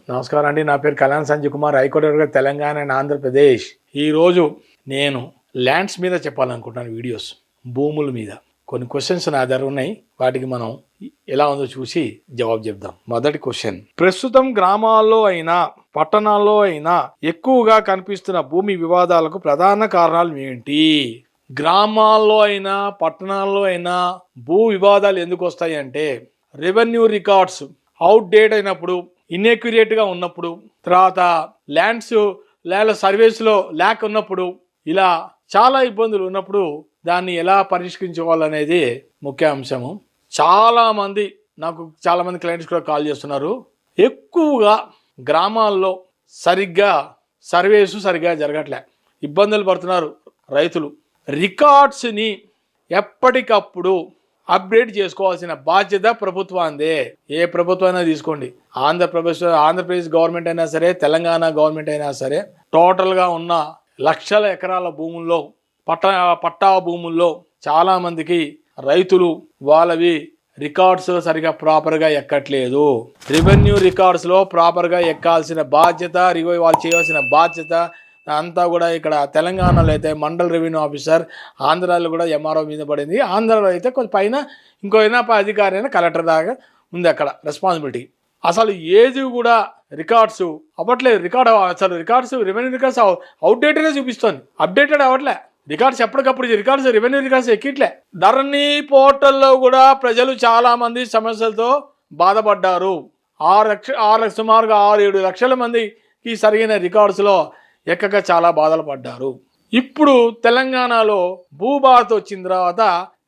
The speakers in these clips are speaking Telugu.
నమస్కారం అండి. నా పేరు కళ్యాణ్ సంజయ్ కుమార్, హైకోర్టు తెలంగాణ అండ్ ఆంధ్రప్రదేశ్. ఈరోజు నేను ల్యాండ్స్ మీద చెప్పాలనుకుంటున్నాను. వీడియోస్ భూముల మీద కొన్ని క్వశ్చన్స్ నా దగ్గర ఉన్నాయి. వాటికి మనం ఎలా ఉందో చూసి జవాబు చెప్దాం. మొదటి క్వశ్చన్, ప్రస్తుతం గ్రామాల్లో అయినా పట్టణాల్లో అయినా ఎక్కువగా కనిపిస్తున్న భూమి వివాదాలకు ప్రధాన కారణాలు ఏంటి? గ్రామాల్లో అయినా పట్టణాల్లో అయినా భూ వివాదాలు ఎందుకు వస్తాయి అంటే, రెవెన్యూ రికార్డ్స్ అవుట్ డేట్ అయినప్పుడు, ఇన్ఎక్యురేట్గా ఉన్నప్పుడు, తర్వాత ల్యాండ్ సర్వేస్లో ల్యాక్ ఉన్నప్పుడు, ఇలా చాలా ఇబ్బందులు ఉన్నప్పుడు దాన్ని ఎలా పరిష్కరించుకోవాలనేది ముఖ్య అంశము. చాలామంది క్లయింట్స్ కూడా కాల్ చేస్తున్నారు. ఎక్కువగా గ్రామాల్లో సర్వేస్ సరిగ్గా జరగట్లే, ఇబ్బందులు పడుతున్నారు రైతులు. రికార్డ్స్ని ఎప్పటికప్పుడు అప్డేట్ చేసుకోవాల్సిన బాధ్యత ప్రభుత్వాందే. ఏ ప్రభుత్వం అయినా తీసుకోండి, ఆంధ్రప్రదేశ్ గవర్నమెంట్ అయినా సరే, తెలంగాణ గవర్నమెంట్ అయినా సరే, టోటల్గా ఉన్న లక్షల ఎకరాల భూముల్లో, పట్టా భూముల్లో చాలామందికి రైతులు వాళ్ళవి రికార్డ్స్ సరిగా ప్రాపర్గా ఎక్కట్లేదు. రెవెన్యూ రికార్డ్స్లో ప్రాపర్గా ఎక్కాల్సిన బాధ్యత, వాళ్ళు చేయవలసిన బాధ్యత అంతా కూడా ఇక్కడ తెలంగాణలో అయితే మండల్ రెవెన్యూ ఆఫీసర్, ఆంధ్రాలో కూడా ఎంఆర్ఓ మీద పడింది. ఆంధ్రాలో అయితే కొంచెం పైన ఇంకో అధికారి అయినా కలెక్టర్ దాకా ఉంది అక్కడ రెస్పాన్సిబిలిటీ. అసలు ఏది కూడా రికార్డ్స్ అవ్వట్లేదు. రెవెన్యూ రికార్డ్స్ అవుట్డేటెడే చూపిస్తుంది, అప్డేటెడ్ అవ్వట్లే. రికార్డ్స్ ఎప్పటికప్పుడు రెవెన్యూ రికార్డ్స్ ఎక్కిట్లే. ధరణి పోర్టల్లో కూడా ప్రజలు చాలామంది సమస్యలతో బాధపడ్డారు. సుమారుగా 6-7 లక్షల మందికి సరైన రికార్డ్స్లో ఎక్కక చాలా బాధలు పడ్డారు. ఇప్పుడు తెలంగాణలో భూభారత్ వచ్చిన తర్వాత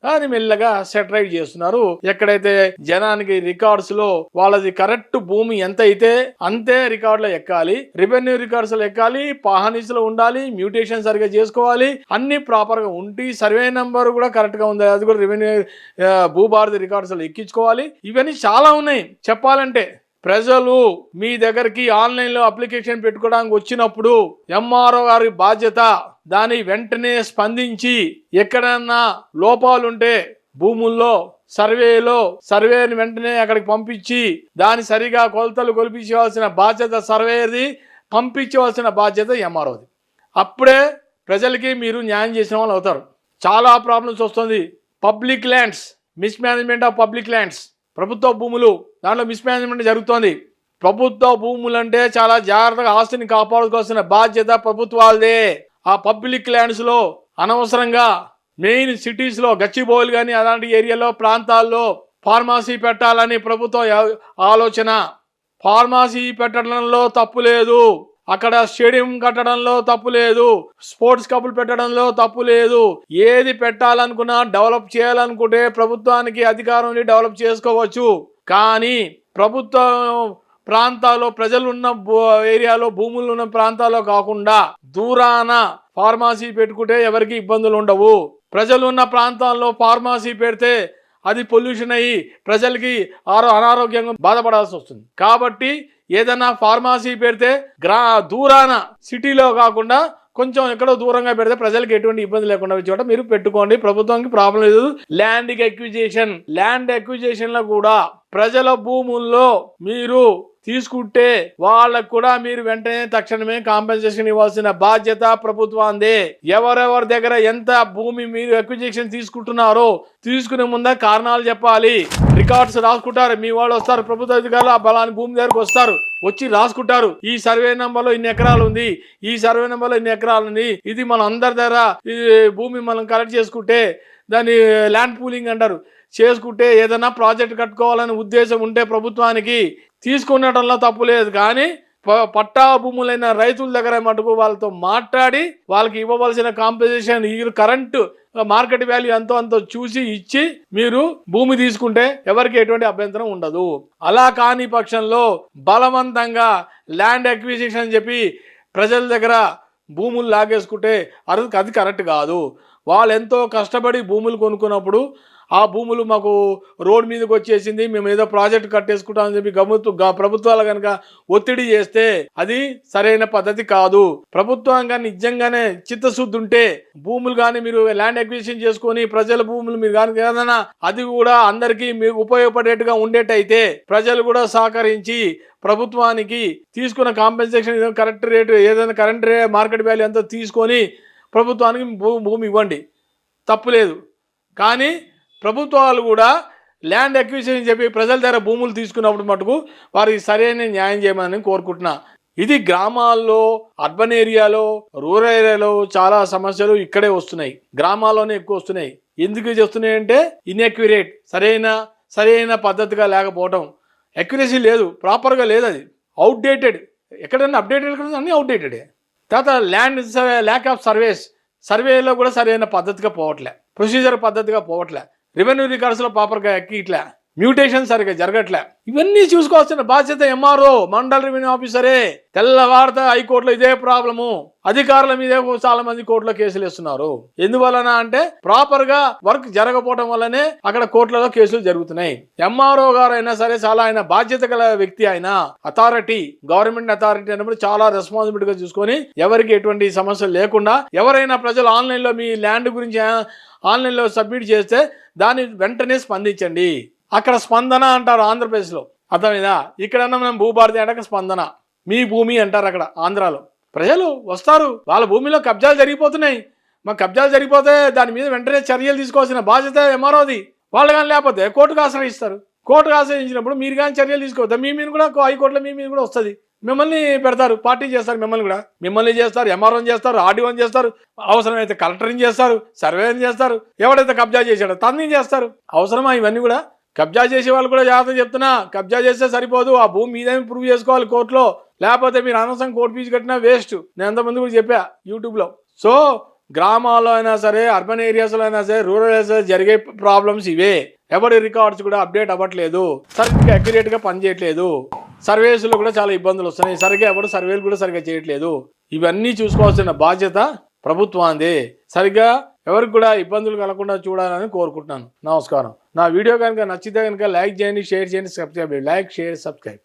దాన్ని మెల్లగా సెటరైట్ చేస్తున్నారు. ఎక్కడైతే జనానికి రికార్డ్స్ లో వాళ్ళది కరెక్ట్ భూమి ఎంత అయితే అంతే రికార్డులో ఎక్కాలి, రెవెన్యూ రికార్డ్స్ లో ఎక్కాలి, పాహనీస్ లో ఉండాలి, మ్యూటేషన్ సరిగా చేసుకోవాలి, అన్ని ప్రాపర్ గా ఉండి సర్వే నెంబర్ కూడా కరెక్ట్ గా ఉంది, అది కూడా రెవెన్యూ భూభారత్ రికార్డ్స్ లో ఎక్కించుకోవాలి. ఇవన్నీ చాలా ఉన్నాయి చెప్పాలంటే. ప్రజలు మీ దగ్గరికి ఆన్లైన్లో అప్లికేషన్ పెట్టుకోవడానికి వచ్చినప్పుడు ఎంఆర్ఓ గారి బాధ్యత దాని వెంటనే స్పందించి ఎక్కడన్నా లోపాలుంటే భూముల్లో సర్వేని వెంటనే అక్కడికి పంపించి దాని సరిగా కొలతలు కొలిపించవలసిన బాధ్యత సర్వేది, పంపించవలసిన బాధ్యత ఎంఆర్ఓది. అప్పుడే ప్రజలకి మీరు న్యాయం చేసిన వాళ్ళు అవుతారు. చాలా ప్రాబ్లమ్స్ వస్తుంది. Public lands, mismanagement of public lands, ప్రభుత్వ భూములు, దాంట్లో మిస్మేనేజ్మెంట్ జరుగుతోంది. ప్రభుత్వ భూములు అంటే చాలా జాగ్రత్తగా ఆస్తిని కాపాడుకోవాల్సిన బాధ్యత ప్రభుత్వాలదే. ఆ పబ్లిక్ ల్యాండ్స్లో అనవసరంగా మెయిన్ సిటీస్లో గచ్చిబౌలి కానీ అలాంటి ఏరియాలో ప్రాంతాల్లో ఫార్మసీ పెట్టాలని ప్రభుత్వం ఆలోచన. ఫార్మసీ పెట్టడంలో తప్పు లేదు, అక్కడ స్టేడియం కట్టడంలో తప్పు లేదు, స్పోర్ట్స్ కప్పులు పెట్టడంలో తప్పు లేదు. ఏది పెట్టాలనుకున్నా, డెవలప్ చేయాలనుకుంటే ప్రభుత్వానికి అధికారం ఉండి డెవలప్ చేసుకోవచ్చు. కానీ ప్రభుత్వ ప్రాంతాల్లో, ప్రజలు ఉన్న ఏరియాలో, భూములు ఉన్న ప్రాంతాల్లో కాకుండా దూరాన ఫార్మసీ పెట్టుకుంటే ఎవరికి ఇబ్బందులు ఉండవు. ప్రజలు ఉన్న ప్రాంతాల్లో ఫార్మసీ పెడితే అది పొల్యూషన్ అయ్యి ప్రజలకి అనారోగ్యంగా బాధపడాల్సి వస్తుంది. కాబట్టి ఏదైనా ఫార్మసీ పెడితే దూరాన, సిటీలో కాకుండా కొంచెం ఎక్కడో దూరంగా పెడితే ప్రజలకు ఎటువంటి ఇబ్బంది లేకుండా చోట మీరు పెట్టుకోండి. ప్రభుత్వానికి ప్రాబ్లం లేదు. ల్యాండ్ ఎక్విజిషన్ లో కూడా ప్రజల భూముల్లో మీరు తీసుకుంటే వాళ్ళకు కూడా మీరు వెంటనే తక్షణమే కాంపెన్సేషన్ ఇవ్వాల్సిన బాధ్యత ప్రభుత్వాందే. ఎవరెవరి దగ్గర ఎంత భూమి మీరు ఎక్విజిషన్ తీసుకుంటున్నారో తీసుకునే ముందే కారణాలు చెప్పాలి. రికార్డ్స్ రాసుకుంటారు, మీ వాళ్ళు వస్తారు, ప్రభుత్వ అధికారులు ఆ బలాన్ని భూమి దగ్గరకు వస్తారు, వచ్చి రాసుకుంటారు. ఈ సర్వే నెంబర్లో ఇన్ని ఎకరాలు ఉంది, ఈ సర్వే నెంబర్లో ఇన్ని ఎకరాలు ఉంది, ఇది మన అందరి దగ్గర భూమి మనం కలెక్ట్ చేసుకుంటే దాన్ని ల్యాండ్ పూలింగ్ అంటారు. చేసుకుంటే ఏదైనా ప్రాజెక్ట్ కట్టుకోవాలని ఉద్దేశం ఉంటే ప్రభుత్వానికి తీసుకునడంలో తప్పు లేదు. కానీ పట్టా భూములైన రైతుల దగ్గర మటుకు వాళ్ళతో మాట్లాడి వాళ్ళకి ఇవ్వవలసిన కాంపెన్సేషన్, కరెంటు మార్కెట్ వాల్యూ ఎంతో అంతో చూసి ఇచ్చి మీరు భూమి తీసుకుంటే ఎవరికి ఎటువంటి అభ్యంతరం ఉండదు. అలా కాని పక్షంలో బలవంతంగా ల్యాండ్ అక్విజిషన్ అని చెప్పి ప్రజల దగ్గర భూములు లాగేసుకుంటే అది కరెక్ట్ కాదు. వాళ్ళు ఎంతో కష్టపడి భూములు కొనుక్కున్నప్పుడు ఆ భూములు మాకు రోడ్ మీదకి వచ్చేసింది, మేము ఏదో ప్రాజెక్ట్ కట్టేసుకుంటామని చెప్పి ప్రభుత్వాలు కనుక ఒత్తిడి చేస్తే అది సరైన పద్ధతి కాదు. ప్రభుత్వం కానీ నిజంగానే చిత్తశుద్ధి ఉంటే భూములు కానీ మీరు ల్యాండ్ అక్విజిషన్ చేసుకొని ప్రజల భూములు మీరు కానీ ఏదైనా అది కూడా అందరికీ మీకు ఉపయోగపడేట్టుగా ఉండేటైతే ప్రజలు కూడా సహకరించి ప్రభుత్వానికి తీసుకున్న కాంపెన్సేషన్ కరెక్ట్ రేటు ఏదైనా కరెంట్ మార్కెట్ వాల్యూ అంతా తీసుకొని ప్రభుత్వానికి భూమి ఇవ్వండి, తప్పులేదు. కానీ ప్రభుత్వాలు కూడా ల్యాండ్ అక్విజిషన్ చెప్పి ప్రజల దగ్గర భూములు తీసుకున్నప్పుడు మటుకు వారికి సరైన న్యాయం చేయమని కోరుకుంటున్నా. ఇది గ్రామాల్లో, అర్బన్ ఏరియాలో, రూరల్ ఏరియాలో చాలా సమస్యలు ఇక్కడే వస్తున్నాయి, గ్రామాల్లోనే ఎక్కువ వస్తున్నాయి. ఎందుకు వస్తున్నాయి అంటే ఇన్ఎక్యురేట్, సరైన పద్ధతిగా లేకపోవడం, అక్యురసీ లేదు, ప్రాపర్గా లేదు, అది అవుట్డేటెడ్. ఎక్కడైనా అప్డేటెడ్ అన్నీ అవుట్డేటెడే. తర్వాత ల్యాక్ ఆఫ్ సర్వేలో కూడా సరైన పద్ధతిగా పోవట్లే, ప్రొసీజర్ పద్ధతిగా పోవట్లే, రెవెన్యూ రికార్డ్స్లో ప్రాపర్గా ఎక్కిట్లే, మ్యూటేషన్ సరిగ్గా జరగట్లే. ఇవన్నీ చూసుకోవాల్సిన బాధ్యత ఎంఆర్ఓ, మండల్ రెవెన్యూ ఆఫీసరే. తెల్లవారితే హైకోర్టులో ఇదే ప్రాబ్లము, అధికారుల మీదే చాలా మంది కోర్టులో కేసులు వేస్తున్నారు. ఎందువలన అంటే ప్రాపర్గా వర్క్ జరగకపోవడం వల్లనే అక్కడ కోర్టులలో కేసులు జరుగుతున్నాయి. ఎంఆర్ఓ గారు అయినా సరే చాలా ఆయన బాధ్యత గల వ్యక్తి, ఆయన అథారిటీ, గవర్నమెంట్ అథారిటీ అన్నప్పుడు చాలా రెస్పాన్సిబిలిటీగా చూసుకొని ఎవరికి ఎటువంటి సమస్యలు లేకుండా, ఎవరైనా ప్రజలు ఆన్లైన్లో మీ ల్యాండ్ గురించి ఆన్లైన్లో సబ్మిట్ చేస్తే దాన్ని వెంటనే స్పందించండి. అక్కడ స్పందన అంటారు ఆంధ్రప్రదేశ్లో, అర్థమైందా? ఇక్కడన్నా మనం భూభారతి అంటే స్పందన, మీ భూమి అంటారు అక్కడ ఆంధ్రాలో. ప్రజలు వస్తారు, వాళ్ళ భూమిలో కబ్జాలు జరిగిపోతున్నాయి. మాకు కబ్జాలు జరిగిపోతే దాని మీద వెంటనే చర్యలు తీసుకోవాల్సిన బాధ్యత ఎంఆర్ఓది. వాళ్ళు కానీ లేకపోతే కోర్టుకు ఆశ్రయిస్తారు. కోర్టుకు ఆశ్రయించినప్పుడు మీరు కానీ చర్యలు తీసుకోవద్దా, మీ మీద కూడా హైకోర్టులో మీ మీద కూడా వస్తుంది. మిమ్మల్ని పెడతారు, పార్టీ చేస్తారు, మిమ్మల్ని చేస్తారు, ఎంఆర్ఓని చేస్తారు, ఆర్డీఓని చేస్తారు, అవసరమైతే కలెక్టర్ని చేస్తారు, సర్వేని చేస్తారు, ఎవడైతే కబ్జా చేశాడో తన్ని చేస్తారు. అవసరమా ఇవన్నీ కూడా? కబ్జా చేసే వాళ్ళు కూడా జాగ్రత్త చెప్తున్నా, కబ్జా చేస్తే సరిపోదు, ఆ భూమి మీదేమి ప్రూవ్ చేసుకోవాలి కోర్టులో, లేకపోతే మీరు అనవసరం కోర్టు ఫీజు కట్టినా వేస్ట్. నేను ఎంతమంది కూడా చెప్పా యూట్యూబ్లో. సో గ్రామాల్లో అయినా సరే, అర్బన్ ఏరియాస్లో అయినా సరే, రూరల్ ఏరియాస్లో జరిగే ప్రాబ్లమ్స్ ఇవే. ఎవరి రికార్డ్స్ కూడా అప్డేట్ అవ్వట్లేదు, సరిగ్గా అక్యురేట్గా పనిచేయట్లేదు, సర్వేస్లో కూడా చాలా ఇబ్బందులు వస్తున్నాయి, సరిగ్గా ఎవరు సర్వేలు కూడా సరిగ్గా చేయట్లేదు. ఇవన్నీ చూసుకోవాల్సిన బాధ్యత ప్రభుత్వాందే. సరిగ్గా ఎవరికి కూడా ఇబ్బందులు కలగకుండా చూడాలని కోరుకుంటున్నాను. నమస్కారం. నా వీడియో కనుక నచ్చితే కనుక లైక్ చేయండి, షేర్ చేయండి, సబ్స్క్రైబ్ చేయండి. Like, share, subscribe.